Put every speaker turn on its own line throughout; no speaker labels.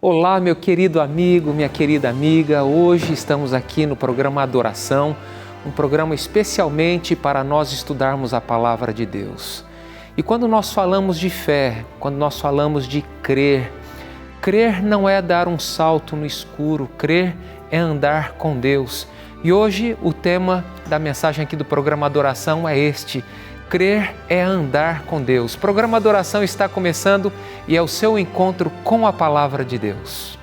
Olá, meu querido amigo, minha querida amiga. Hoje estamos aqui no programa Adoração, um programa especialmente para nós estudarmos a Palavra de Deus. E quando nós falamos de fé, quando nós falamos de crer, crer não é dar um salto no escuro, crer é andar com Deus. E hoje o tema da mensagem aqui do programa Adoração é este: crer é andar com Deus. O programa Adoração está começando e é o seu encontro com a Palavra de Deus.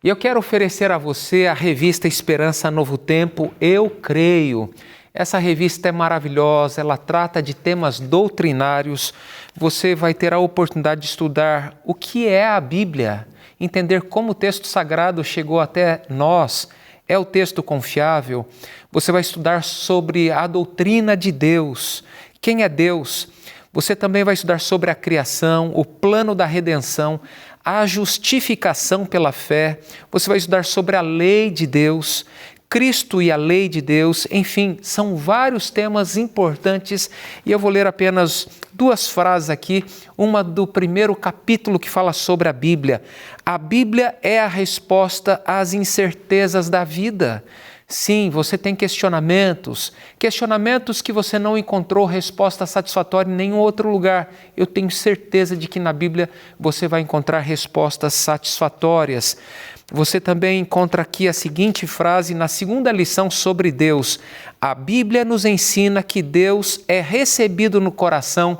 E eu quero oferecer a você a revista Esperança Novo Tempo, Eu Creio. Essa revista é maravilhosa, ela trata de temas doutrinários. Você vai ter a oportunidade de estudar o que é a Bíblia, entender como o texto sagrado chegou até nós, é o texto confiável. Você vai estudar sobre a doutrina de Deus, quem é Deus. Você também vai estudar sobre a criação, o plano da redenção, a justificação pela fé. Você vai estudar sobre a lei de Deus, Cristo e a lei de Deus. Enfim, são vários temas importantes e eu vou ler apenas duas frases aqui. Uma do primeiro capítulo que fala sobre a Bíblia. A Bíblia é a resposta às incertezas da vida. Sim, você tem questionamentos que você não encontrou resposta satisfatória em nenhum outro lugar. Eu tenho certeza de que na Bíblia você vai encontrar respostas satisfatórias. Você também encontra aqui a seguinte frase na segunda lição sobre Deus. A Bíblia nos ensina que Deus é recebido no coração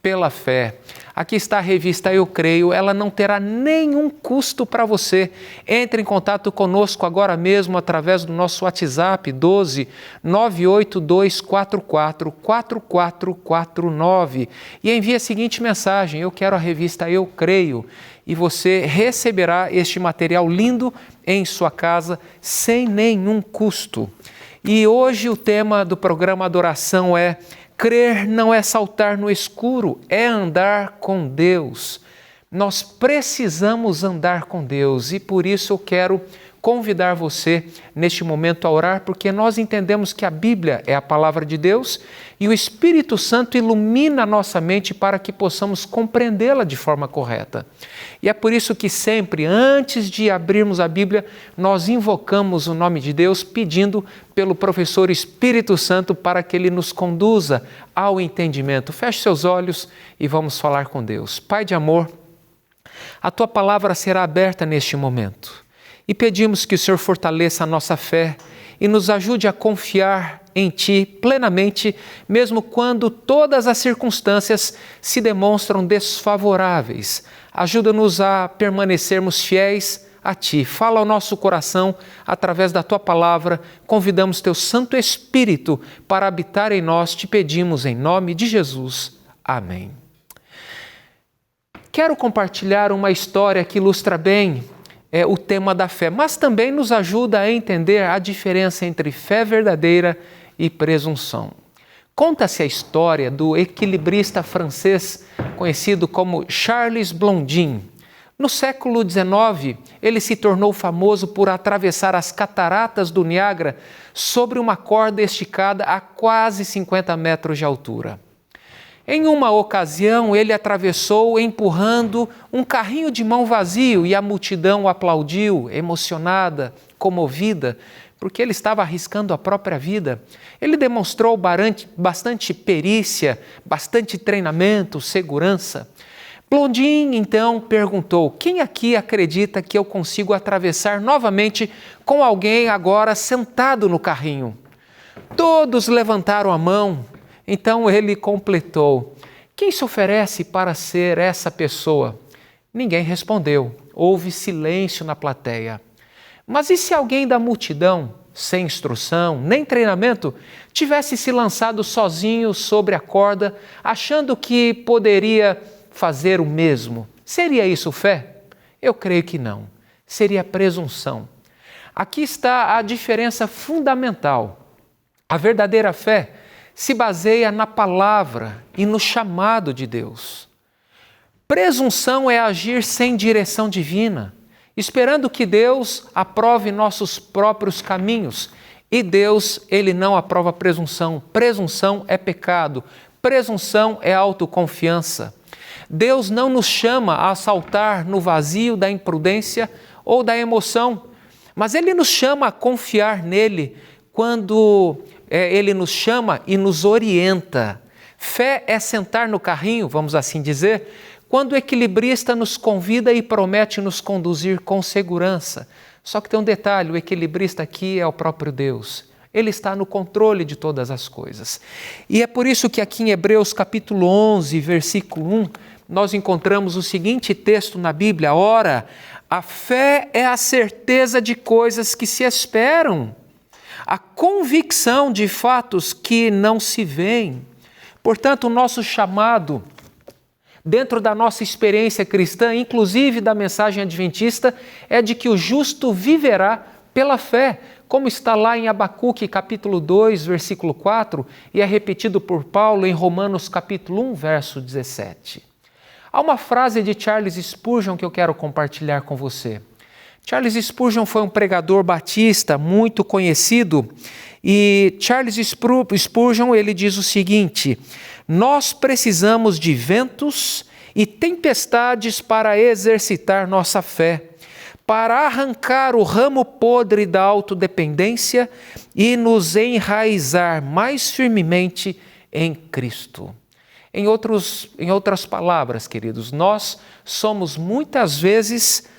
pela fé. Aqui está a revista Eu Creio, ela não terá nenhum custo para você. Entre em contato conosco agora mesmo através do nosso WhatsApp 12 98244 4449 e envie a seguinte mensagem: eu quero a revista Eu Creio, e você receberá este material lindo em sua casa sem nenhum custo. E hoje o tema do programa Adoração é: crer não é saltar no escuro, é andar com Deus. Nós precisamos andar com Deus e por isso eu quero convidar você neste momento a orar, porque nós entendemos que a Bíblia é a palavra de Deus e o Espírito Santo ilumina a nossa mente para que possamos compreendê-la de forma correta. E é por isso que sempre, antes de abrirmos a Bíblia, nós invocamos o nome de Deus, pedindo pelo professor Espírito Santo para que Ele nos conduza ao entendimento. Feche seus olhos e vamos falar com Deus. Pai de amor, a Tua palavra será aberta neste momento. E pedimos que o Senhor fortaleça a nossa fé e nos ajude a confiar em Ti plenamente, mesmo quando todas as circunstâncias se demonstram desfavoráveis. Ajuda-nos a permanecermos fiéis a Ti. Fala ao nosso coração através da Tua palavra. Convidamos Teu Santo Espírito para habitar em nós. Te pedimos em nome de Jesus. Amém. Quero compartilhar uma história que ilustra bem o tema da fé, mas também nos ajuda a entender a diferença entre fé verdadeira e presunção. Conta-se a história do equilibrista francês conhecido como Charles Blondin. No século XIX, ele se tornou famoso por atravessar as cataratas do Niágara sobre uma corda esticada a quase 50 metros de altura. Em uma ocasião, ele atravessou empurrando um carrinho de mão vazio e a multidão o aplaudiu, emocionada, comovida, porque ele estava arriscando a própria vida. Ele demonstrou bastante perícia, bastante treinamento, segurança. Blondin, então, perguntou: quem aqui acredita que eu consigo atravessar novamente com alguém agora sentado no carrinho? Todos levantaram a mão. Então ele completou: quem se oferece para ser essa pessoa? Ninguém respondeu. Houve silêncio na plateia. Mas e se alguém da multidão sem instrução, nem treinamento, tivesse se lançado sozinho sobre a corda, achando que poderia fazer o mesmo. Seria isso fé? Eu creio que não. Seria presunção. Aqui está a diferença fundamental. A verdadeira fé se baseia na palavra e no chamado de Deus. Presunção é agir sem direção divina, esperando que Deus aprove nossos próprios caminhos. E Deus, Ele não aprova presunção. Presunção é pecado. Presunção é autoconfiança. Deus não nos chama a saltar no vazio da imprudência ou da emoção, mas Ele nos chama a confiar nele quando Ele nos chama e nos orienta. Fé é sentar no carrinho, vamos assim dizer, quando o equilibrista nos convida e promete nos conduzir com segurança. Só que tem um detalhe, o equilibrista aqui é o próprio Deus. Ele está no controle de todas as coisas. E é por isso que aqui em Hebreus capítulo 11, versículo 1, nós encontramos o seguinte texto na Bíblia: ora, a fé é a certeza de coisas que se esperam, a convicção de fatos que não se veem. Portanto, o nosso chamado, dentro da nossa experiência cristã, inclusive da mensagem adventista, é de que o justo viverá pela fé, como está lá em Abacuque capítulo 2, versículo 4, e é repetido por Paulo em Romanos capítulo 1, verso 17. Há uma frase de Charles Spurgeon que eu quero compartilhar com você. Charles Spurgeon foi um pregador batista muito conhecido, e Charles Spurgeon ele diz o seguinte: nós precisamos de ventos e tempestades para exercitar nossa fé, para arrancar o ramo podre da autodependência e nos enraizar mais firmemente em Cristo. Em outras palavras, queridos, nós somos muitas vezes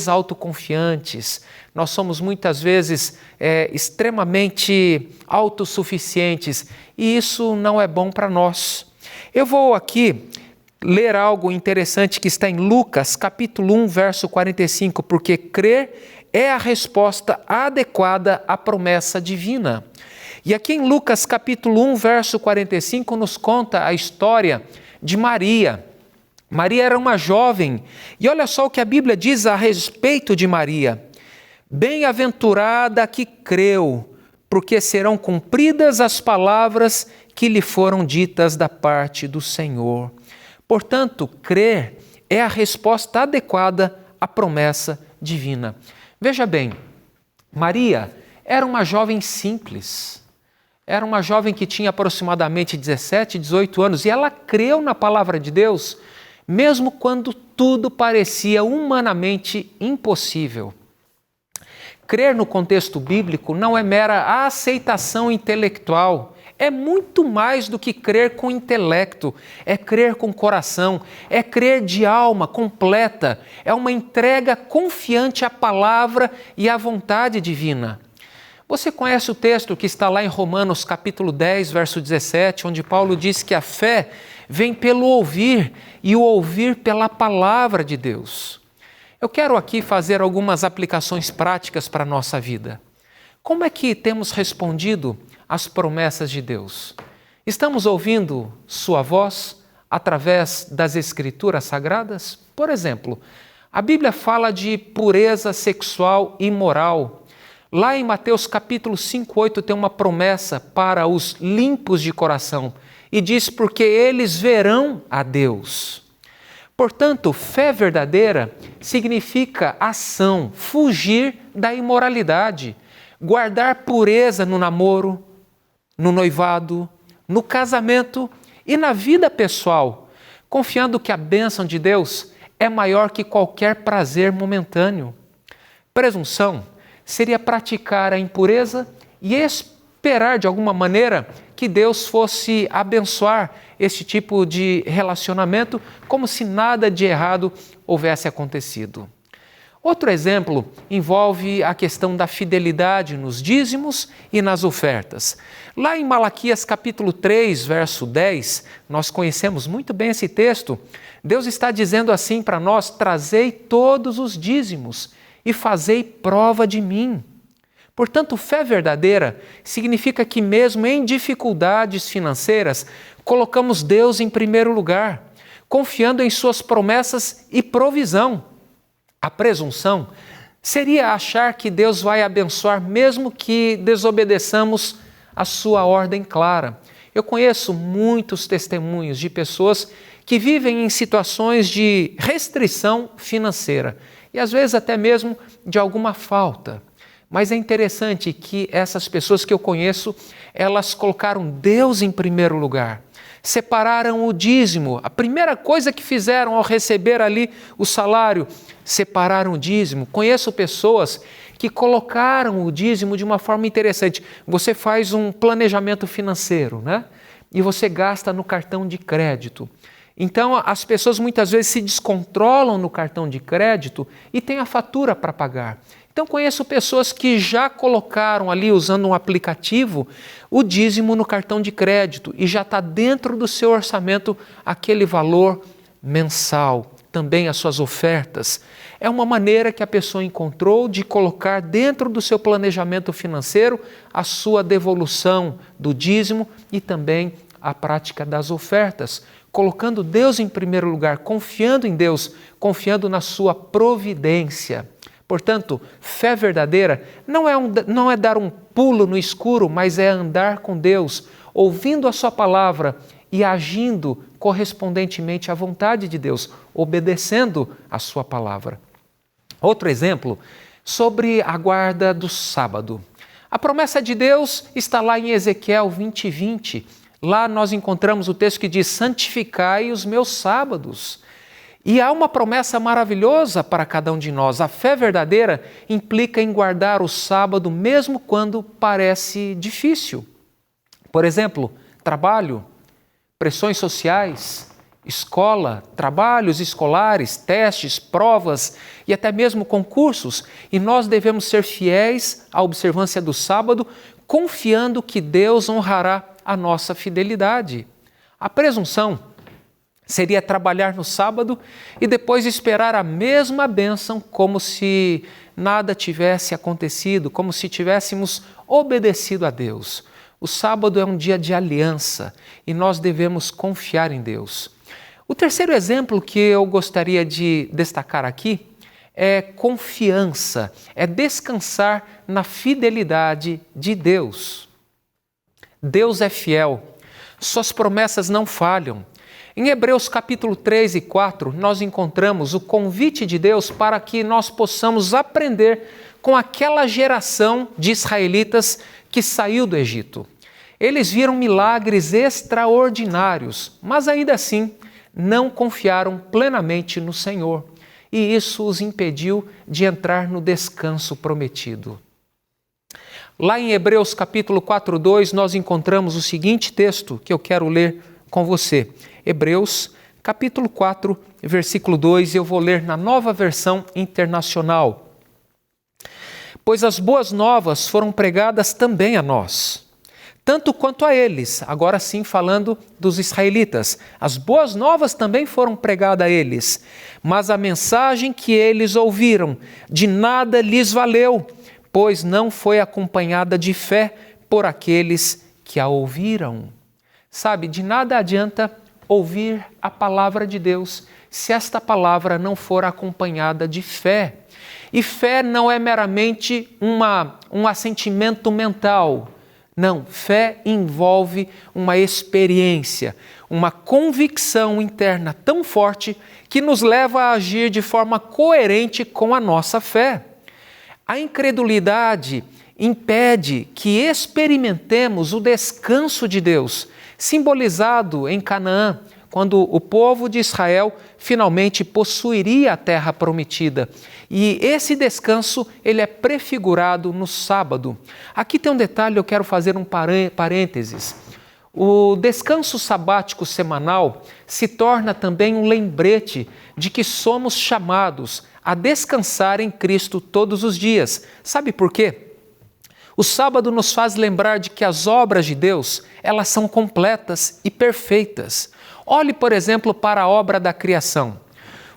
autoconfiantes, nós somos muitas vezes extremamente autossuficientes, e isso não é bom para nós. Eu vou aqui ler algo interessante que está em Lucas, capítulo 1, verso 45, porque crer é a resposta adequada à promessa divina. E aqui em Lucas, capítulo 1, verso 45, nos conta a história de Maria. Maria era uma jovem, e olha só o que a Bíblia diz a respeito de Maria: bem-aventurada que creu, porque serão cumpridas as palavras que lhe foram ditas da parte do Senhor. Portanto, crer é a resposta adequada à promessa divina. Veja bem, Maria era uma jovem simples, era uma jovem que tinha aproximadamente 17, 18 anos, e ela creu na palavra de Deus, mesmo quando tudo parecia humanamente impossível. Crer no contexto bíblico não é mera aceitação intelectual, é muito mais do que crer com intelecto, é crer com coração, é crer de alma completa, é uma entrega confiante à palavra e à vontade divina. Você conhece o texto que está lá em Romanos capítulo 10, verso 17, onde Paulo diz que a fé vem pelo ouvir e o ouvir pela palavra de Deus. Eu quero aqui fazer algumas aplicações práticas para a nossa vida. Como é que temos respondido às promessas de Deus? Estamos ouvindo sua voz através das Escrituras Sagradas? Por exemplo, a Bíblia fala de pureza sexual e moral. Lá em Mateus capítulo 5:8 tem uma promessa para os limpos de coração e diz: porque eles verão a Deus. Portanto, fé verdadeira significa ação, fugir da imoralidade, guardar pureza no namoro, no noivado, no casamento e na vida pessoal, confiando que a bênção de Deus é maior que qualquer prazer momentâneo. Presunção seria praticar a impureza e esperar de alguma maneira que Deus fosse abençoar este tipo de relacionamento como se nada de errado houvesse acontecido. Outro exemplo envolve a questão da fidelidade nos dízimos e nas ofertas. Lá em Malaquias capítulo 3, verso 10, nós conhecemos muito bem esse texto. Deus está dizendo assim para nós: trazei todos os dízimos e fazei prova de mim. Portanto, fé verdadeira significa que mesmo em dificuldades financeiras, colocamos Deus em primeiro lugar, confiando em suas promessas e provisão. A presunção seria achar que Deus vai abençoar mesmo que desobedeçamos a sua ordem clara. Eu conheço muitos testemunhos de pessoas que vivem em situações de restrição financeira e às vezes até mesmo de alguma falta. Mas é interessante que essas pessoas que eu conheço, elas colocaram Deus em primeiro lugar. Separaram o dízimo. A primeira coisa que fizeram ao receber ali o salário, separaram o dízimo. Conheço pessoas que colocaram o dízimo de uma forma interessante. Você faz um planejamento financeiro, né? E você gasta no cartão de crédito. Então, as pessoas muitas vezes se descontrolam no cartão de crédito e têm a fatura para pagar. Então, conheço pessoas que já colocaram ali, usando um aplicativo, o dízimo no cartão de crédito e já está dentro do seu orçamento aquele valor mensal, também as suas ofertas. É uma maneira que a pessoa encontrou de colocar dentro do seu planejamento financeiro a sua devolução do dízimo e também a prática das ofertas, colocando Deus em primeiro lugar, confiando em Deus, confiando na sua providência. Portanto, fé verdadeira não é dar um pulo no escuro, mas é andar com Deus, ouvindo a sua palavra e agindo correspondentemente à vontade de Deus, obedecendo a sua palavra. Outro exemplo, sobre a guarda do sábado. A promessa de Deus está lá em Ezequiel 20:20. Lá nós encontramos o texto que diz: santificai os meus sábados. E há uma promessa maravilhosa para cada um de nós. A fé verdadeira implica em guardar o sábado mesmo quando parece difícil. Por exemplo, trabalho, pressões sociais, escola, trabalhos escolares, testes, provas e até mesmo concursos. E nós devemos ser fiéis à observância do sábado, confiando que Deus honrará a nossa fidelidade. A presunção seria trabalhar no sábado e depois esperar a mesma bênção como se nada tivesse acontecido, como se tivéssemos obedecido a Deus. O sábado é um dia de aliança e nós devemos confiar em Deus. O terceiro exemplo que eu gostaria de destacar aqui é confiança, é descansar na fidelidade de Deus. Deus é fiel, suas promessas não falham. Em Hebreus capítulo 3 e 4, nós encontramos o convite de Deus para que nós possamos aprender com aquela geração de israelitas que saiu do Egito. Eles viram milagres extraordinários, mas ainda assim não confiaram plenamente no Senhor, e isso os impediu de entrar no descanso prometido. Lá em Hebreus capítulo 4:2, nós encontramos o seguinte texto que eu quero ler com você. Hebreus, capítulo 4, versículo 2, eu vou ler na Nova Versão Internacional. Pois as boas novas foram pregadas também a nós, tanto quanto a eles, agora sim falando dos israelitas. As boas novas também foram pregadas a eles, mas a mensagem que eles ouviram de nada lhes valeu, pois não foi acompanhada de fé por aqueles que a ouviram. Sabe, de nada adianta ouvir a palavra de Deus se esta palavra não for acompanhada de fé. E fé não é meramente um assentimento mental. Não, fé envolve uma experiência, uma convicção interna tão forte que nos leva a agir de forma coerente com a nossa fé. A incredulidade impede que experimentemos o descanso de Deus, simbolizado em Canaã, quando o povo de Israel finalmente possuiria a terra prometida. E esse descanso, ele é prefigurado no sábado. Aqui tem um detalhe, eu quero fazer um parênteses. O descanso sabático semanal se torna também um lembrete de que somos chamados a descansar em Cristo todos os dias. Sabe por quê? O sábado nos faz lembrar de que as obras de Deus, elas são completas e perfeitas. Olhe, por exemplo, para a obra da criação.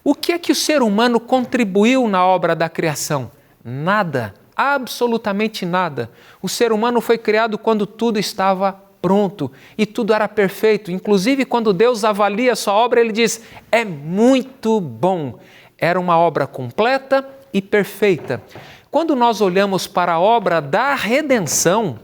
O que é que o ser humano contribuiu na obra da criação? Nada, absolutamente nada. O ser humano foi criado quando tudo estava pronto e tudo era perfeito. Inclusive, quando Deus avalia a sua obra, Ele diz, é muito bom. Era uma obra completa e perfeita. Quando nós olhamos para a obra da redenção,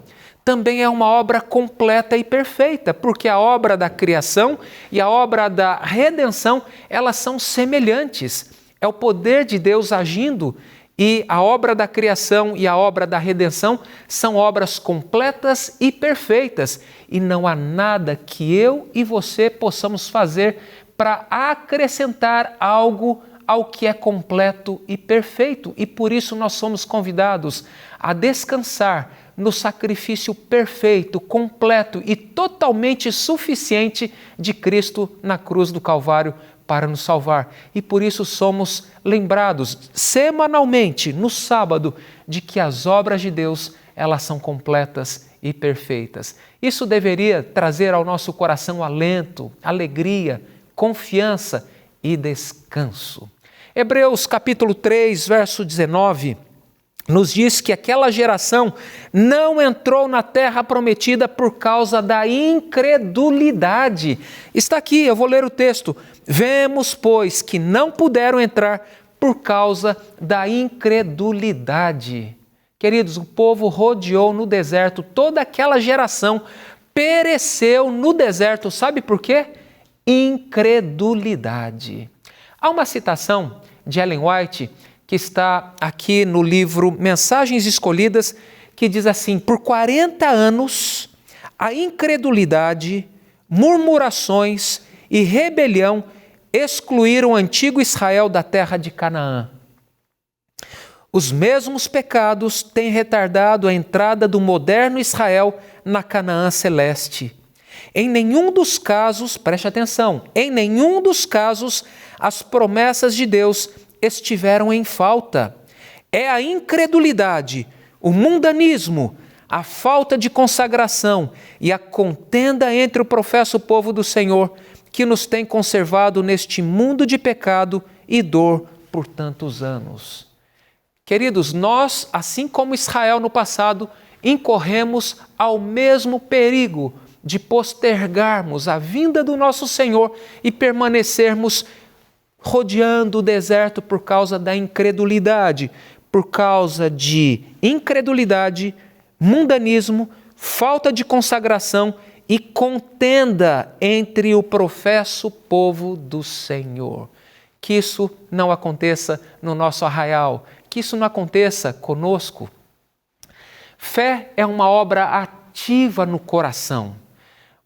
também é uma obra completa e perfeita, porque a obra da criação e a obra da redenção, elas são semelhantes. É o poder de Deus agindo e a obra da criação e a obra da redenção são obras completas e perfeitas. E não há nada que eu e você possamos fazer para acrescentar algo ao que é completo e perfeito. E por isso nós somos convidados a descansar no sacrifício perfeito, completo e totalmente suficiente de Cristo na cruz do Calvário para nos salvar. E por isso somos lembrados semanalmente, no sábado, de que as obras de Deus, elas são completas e perfeitas. Isso deveria trazer ao nosso coração alento, alegria, confiança e descanso. Hebreus capítulo 3, verso 19, nos diz que aquela geração não entrou na terra prometida por causa da incredulidade. Está aqui, eu vou ler o texto. Vemos, pois, que não puderam entrar por causa da incredulidade. Queridos, o povo rodeou no deserto, toda aquela geração pereceu no deserto. Sabe por quê? Incredulidade. Há uma citação de Ellen White que está aqui no livro Mensagens Escolhidas, que diz assim: por 40 anos, a incredulidade, murmurações e rebelião excluíram o antigo Israel da terra de Canaã. Os mesmos pecados têm retardado a entrada do moderno Israel na Canaã celeste. Em nenhum dos casos, preste atenção, em nenhum dos casos as promessas de Deus estiveram em falta. É a incredulidade, o mundanismo, a falta de consagração e a contenda entre o professo povo do Senhor que nos tem conservado neste mundo de pecado e dor por tantos anos. Queridos, nós, assim como Israel no passado, incorremos ao mesmo perigo de postergarmos a vinda do nosso Senhor e permanecermos rodeando o deserto por causa da incredulidade, por causa de incredulidade, mundanismo, falta de consagração e contenda entre o professo povo do Senhor. Que isso não aconteça no nosso arraial, que isso não aconteça conosco. Fé é uma obra ativa no coração.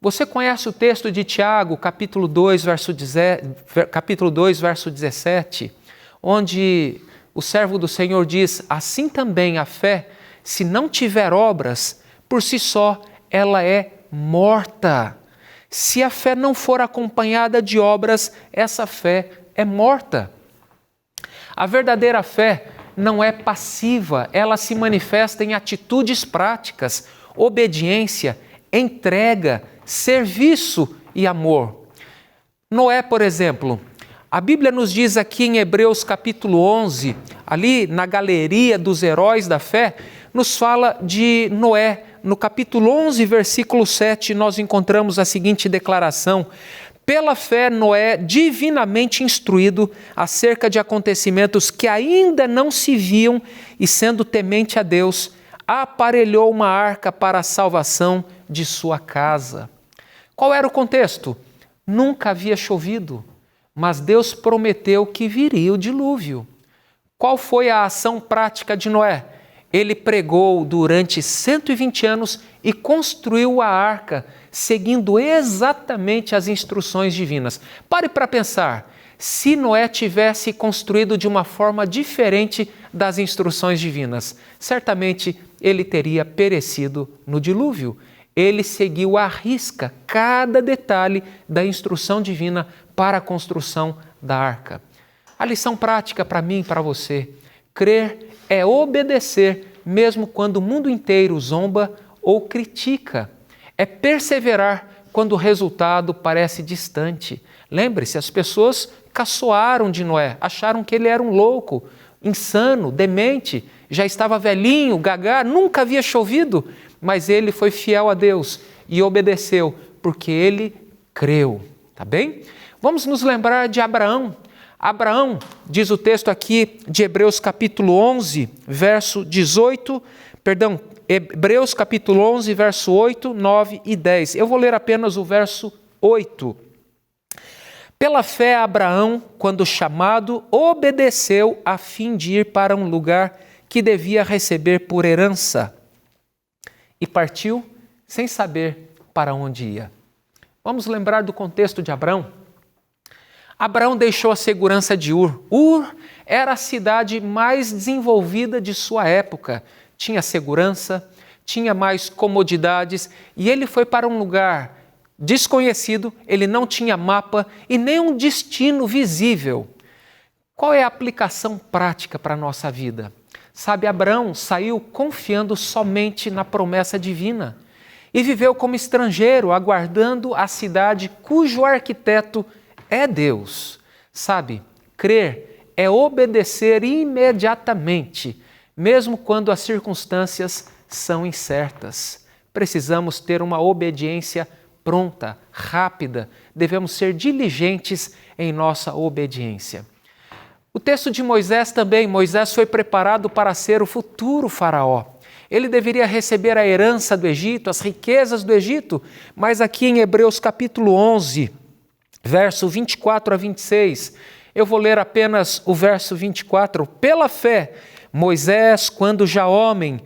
Você conhece o texto de Tiago, capítulo 2, verso 17, onde o servo do Senhor diz: assim também a fé, se não tiver obras, por si só ela é morta. Se a fé não for acompanhada de obras, essa fé é morta. A verdadeira fé não é passiva, ela se manifesta em atitudes práticas, obediência, entrega, serviço e amor. Noé, por exemplo, a Bíblia nos diz aqui em Hebreus capítulo 11, ali na galeria dos heróis da fé, nos fala de Noé. No capítulo 11, versículo 7, nós encontramos a seguinte declaração: pela fé, Noé, divinamente instruído acerca de acontecimentos que ainda não se viam e sendo temente a Deus, aparelhou uma arca para a salvação de sua casa. Qual era o contexto? Nunca havia chovido, mas Deus prometeu que viria o dilúvio. Qual foi a ação prática de Noé? Ele pregou durante 120 anos e construiu a arca, seguindo exatamente as instruções divinas. Pare para pensar, se Noé tivesse construído de uma forma diferente das instruções divinas, certamente ele teria perecido no dilúvio. Ele seguiu à risca cada detalhe da instrução divina para a construção da arca. A lição prática para mim e para você: crer é obedecer mesmo quando o mundo inteiro zomba ou critica. É perseverar quando o resultado parece distante. Lembre-se, as pessoas caçoaram de Noé, acharam que ele era um louco, insano, demente. já estava velhinho, gagá, nunca havia chovido, mas ele foi fiel a Deus e obedeceu, porque ele creu, tá bem? Vamos nos lembrar de Abraão. Abraão, diz o texto aqui de Hebreus capítulo 11, verso 18, Hebreus capítulo 11, verso 8, 9 e 10. Eu vou ler apenas o verso 8. Pela fé, Abraão, quando chamado, obedeceu a fim de ir para um lugar que devia receber por herança e partiu sem saber para onde ia. Vamos lembrar do contexto de Abraão? Abraão deixou a segurança de Ur. Ur era a cidade mais desenvolvida de sua época. Tinha segurança, tinha mais comodidades e ele foi para um lugar desconhecido, ele não tinha mapa e nem um destino visível. Qual é a aplicação prática para a nossa vida? Sabe, Abraão saiu confiando somente na promessa divina e viveu como estrangeiro, aguardando a cidade cujo arquiteto é Deus. Sabe, crer é obedecer imediatamente, mesmo quando as circunstâncias são incertas. Precisamos ter uma obediência pronta, rápida, devemos ser diligentes em nossa obediência. O texto de Moisés também, Moisés foi preparado para ser o futuro faraó. Ele deveria receber a herança do Egito, as riquezas do Egito, mas aqui em Hebreus capítulo 11, verso 24 a 26, eu vou ler apenas o verso 24. Pela fé, Moisés, quando já homem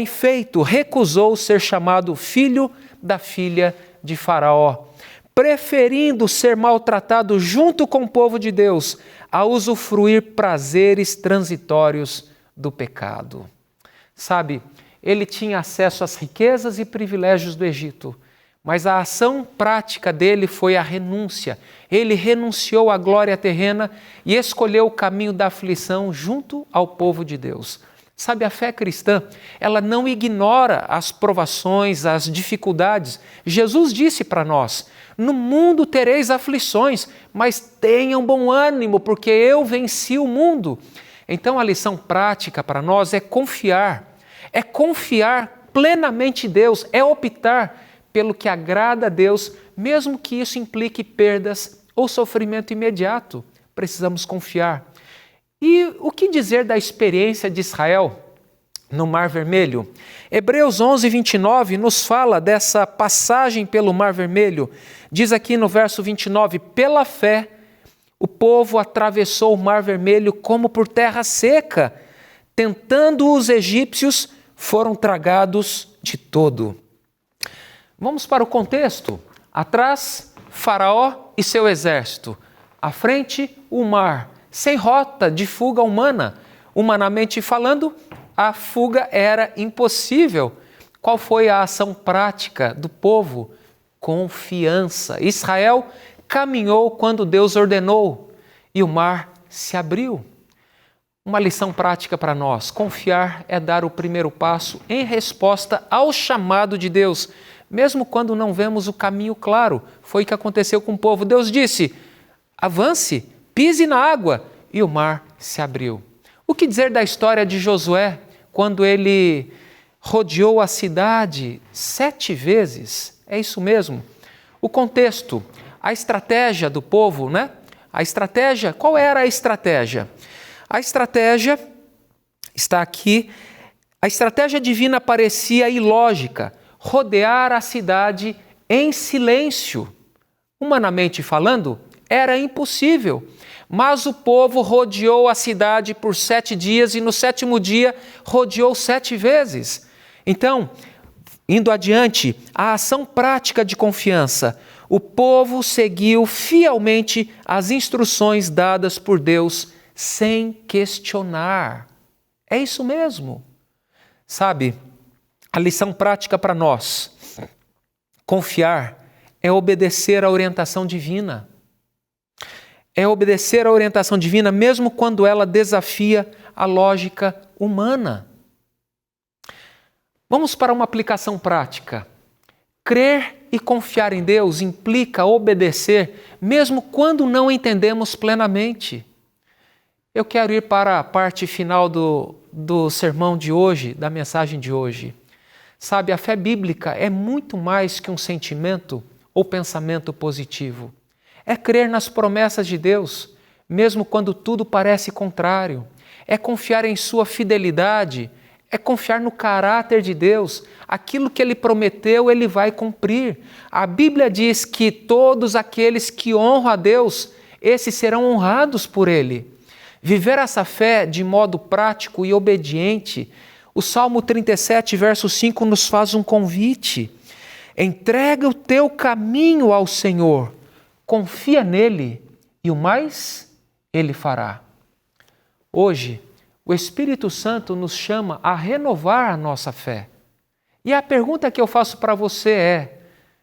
feito, recusou ser chamado filho da filha de Faraó, preferindo ser maltratado junto com o povo de Deus, a usufruir prazeres transitórios do pecado. Sabe, ele tinha acesso às riquezas e privilégios do Egito, mas a ação prática dele foi a renúncia. Ele renunciou à glória terrena e escolheu o caminho da aflição junto ao povo de Deus. Sabe, a fé cristã, ela não ignora as provações, as dificuldades. Jesus disse para nós, no mundo tereis aflições, mas tenham bom ânimo, porque eu venci o mundo. Então a lição prática para nós é confiar plenamente em Deus, é optar pelo que agrada a Deus, mesmo que isso implique perdas ou sofrimento imediato. Precisamos confiar. E o que dizer da experiência de Israel no Mar Vermelho? Hebreus 11, 29 nos fala dessa passagem pelo Mar Vermelho. Diz aqui no verso 29, pela fé, o povo atravessou o Mar Vermelho como por terra seca, tentando os egípcios, foram tragados de todo. Vamos para o contexto. Atrás, Faraó e seu exército. À frente, o mar, sem rota de fuga humana. Humanamente falando, a fuga era impossível. Qual foi a ação prática do povo? Confiança. Israel caminhou quando Deus ordenou e o mar se abriu. Uma lição prática para nós: confiar é dar o primeiro passo em resposta ao chamado de Deus, mesmo quando não vemos o caminho claro. Foi o que aconteceu com o povo. Deus disse, avance, pise na água, e o mar se abriu. O que dizer da história de Josué, quando ele rodeou a cidade 7 vezes? É isso mesmo. O contexto, a estratégia do povo, né? A estratégia, qual era a estratégia? A estratégia está aqui. A estratégia divina parecia ilógica, rodear a cidade em silêncio. Humanamente falando, era impossível. Mas o povo rodeou a cidade por 7 dias e no 7º dia rodeou 7 vezes. Então, indo adiante, a ação prática de confiança. O povo seguiu fielmente as instruções dadas por Deus sem questionar. É isso mesmo. Sabe, a lição prática para nós, confiar é obedecer à orientação divina. É obedecer à orientação divina mesmo quando ela desafia a lógica humana. Vamos para uma aplicação prática. Crer e confiar em Deus implica obedecer mesmo quando não entendemos plenamente. Eu quero ir para a parte final do sermão de hoje, da mensagem de hoje. Sabe, a fé bíblica é muito mais que um sentimento ou pensamento positivo. É crer nas promessas de Deus, mesmo quando tudo parece contrário. É confiar em sua fidelidade, é confiar no caráter de Deus. Aquilo que Ele prometeu, Ele vai cumprir. A Bíblia diz que todos aqueles que honram a Deus, esses serão honrados por Ele. Viver essa fé de modo prático e obediente, o Salmo 37, verso 5 nos faz um convite. Entrega o teu caminho ao Senhor, confia nele e o mais Ele fará. Hoje, o Espírito Santo nos chama a renovar a nossa fé. E a pergunta que eu faço para você é: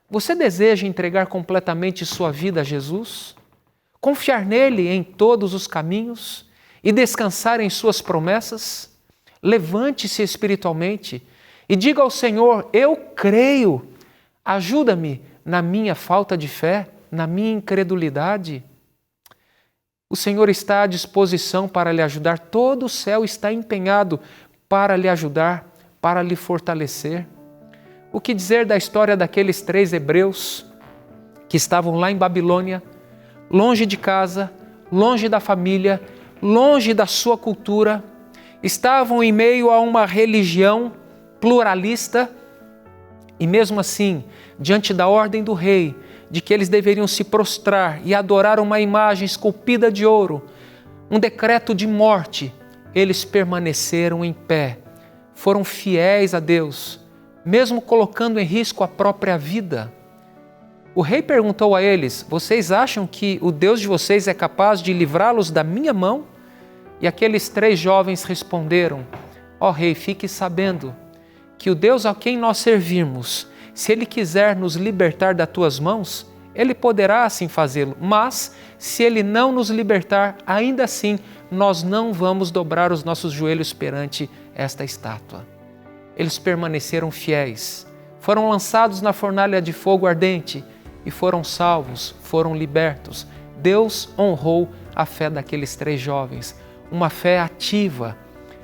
você deseja entregar completamente sua vida a Jesus? Confiar nele em todos os caminhos e descansar em suas promessas? Levante-se espiritualmente e diga ao Senhor: eu creio, ajuda-me na minha falta de fé, na minha incredulidade. O Senhor está à disposição para lhe ajudar, todo o céu está empenhado para lhe ajudar, para lhe fortalecer. O que dizer da história daqueles 3 hebreus que estavam lá em Babilônia, longe de casa, longe da família, longe da sua cultura, estavam em meio a uma religião pluralista e mesmo assim, diante da ordem do rei, de que eles deveriam se prostrar e adorar uma imagem esculpida de ouro, um decreto de morte, eles permaneceram em pé, foram fiéis a Deus, mesmo colocando em risco a própria vida. O rei perguntou a eles: vocês acham que o Deus de vocês é capaz de livrá-los da minha mão? E aqueles 3 jovens responderam: ó rei, fique sabendo que o Deus a quem nós servimos, se Ele quiser nos libertar das tuas mãos, Ele poderá assim fazê-lo. Mas, se Ele não nos libertar, ainda assim, nós não vamos dobrar os nossos joelhos perante esta estátua. Eles permaneceram fiéis, foram lançados na fornalha de fogo ardente e foram salvos, foram libertos. Deus honrou a fé daqueles 3 jovens, uma fé ativa.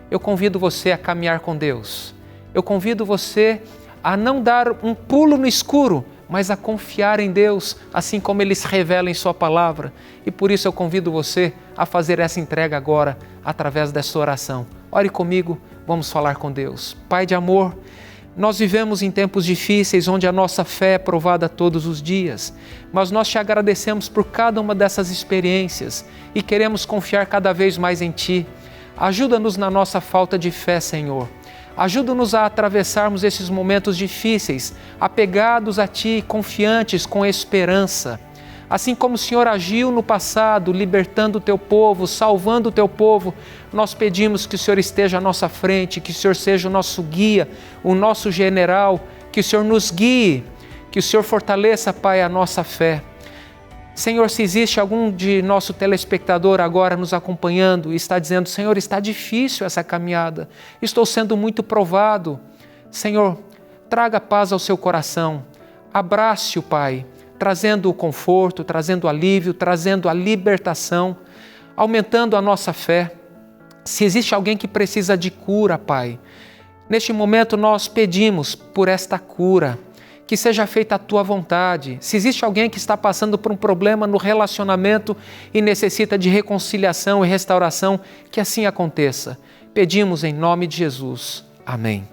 Eu convido você a caminhar com Deus. Eu convido você a não dar um pulo no escuro, mas a confiar em Deus, assim como Ele se revela em Sua palavra. E por isso eu convido você a fazer essa entrega agora, através dessa oração. Ore comigo, vamos falar com Deus. Pai de amor, nós vivemos em tempos difíceis, onde a nossa fé é provada todos os dias, mas nós te agradecemos por cada uma dessas experiências e queremos confiar cada vez mais em Ti. Ajuda-nos na nossa falta de fé, Senhor. Ajuda-nos a atravessarmos esses momentos difíceis, apegados a Ti, confiantes, com esperança. Assim como o Senhor agiu no passado, libertando o Teu povo, salvando o Teu povo, nós pedimos que o Senhor esteja à nossa frente, que o Senhor seja o nosso guia, o nosso general, que o Senhor nos guie, que o Senhor fortaleça, Pai, a nossa fé. Senhor, se existe algum de nosso telespectador agora nos acompanhando e está dizendo: Senhor, está difícil essa caminhada, estou sendo muito provado. Senhor, traga paz ao seu coração, abrace-o, Pai, trazendo o conforto, trazendo o alívio, trazendo a libertação, aumentando a nossa fé. Se existe alguém que precisa de cura, Pai, neste momento nós pedimos por esta cura, que seja feita a Tua vontade. Se existe alguém que está passando por um problema no relacionamento e necessita de reconciliação e restauração, que assim aconteça. Pedimos em nome de Jesus. Amém.